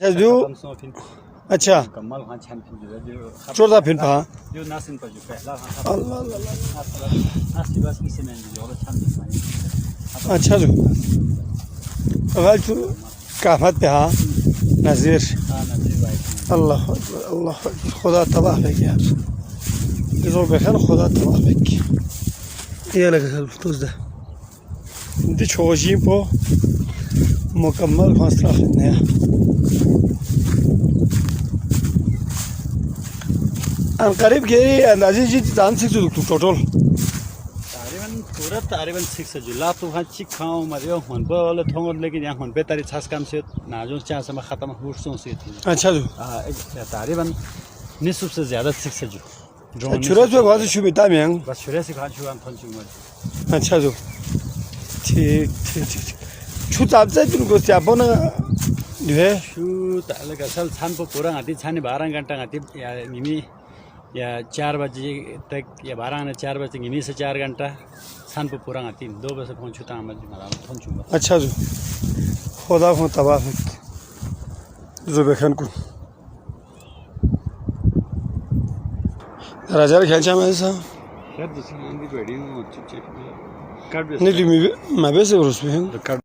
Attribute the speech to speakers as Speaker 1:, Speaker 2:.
Speaker 1: जो अच्छा
Speaker 2: कमल हाँ छान फिर जो
Speaker 1: चोरदा फिर पहा
Speaker 2: जो नासिन पर जो पहला
Speaker 1: अल्लाह अल्लाह
Speaker 2: नासिन बस किसी ने जो और छान फिर
Speaker 1: अच्छा जो अगर जो काफत पे हाँ नज़ीर
Speaker 2: हाँ नज़ीर भाई
Speaker 1: अल्लाह अकबर अल्लाह अकबर खुदा तबाह है यार जो बखैर खुदा तबाह है ये लगा खल फतूस दा इंतज़ छोजी पो मुकम्मल फासला नया अन करीब के अंदाज़े जी दान से जो टोटल
Speaker 2: तारीबन सिक्स जो ला तो हाँ चिक खाओ मरियो हन पे वाले थोंगों लेकिन यहाँ हन पे तारी छास काम से नाजों चांस में ख़त्म हुआ सों से थी
Speaker 1: अच्छा जो
Speaker 2: तारीबन निस्फ से ज़्यादा सिक्स जो
Speaker 1: चुरा जो बात शुभिता में
Speaker 2: बस शुरू से खान शुरू हम चुमर
Speaker 1: अच्छा जो ठीक ठीक ठीक छुट आप जाए तुम कुछ आप ना जो है
Speaker 2: शू ताले का सल छान पर पूरा आती छाने 12 घंटा आती या निमी या 4 बजे तक या 12 ने 4 बजे निमी से 4 घंटा छान पर पूरा आती 2 बजे पहुँचता हम पहुँचूंगा
Speaker 1: अच्छा जो खुदा को तबाह जो बेखन को राजा खेल चाहे मैं सा
Speaker 2: कर दूसरी मंदी बैठी हूँ
Speaker 1: नहीं मैं वैसे उस पे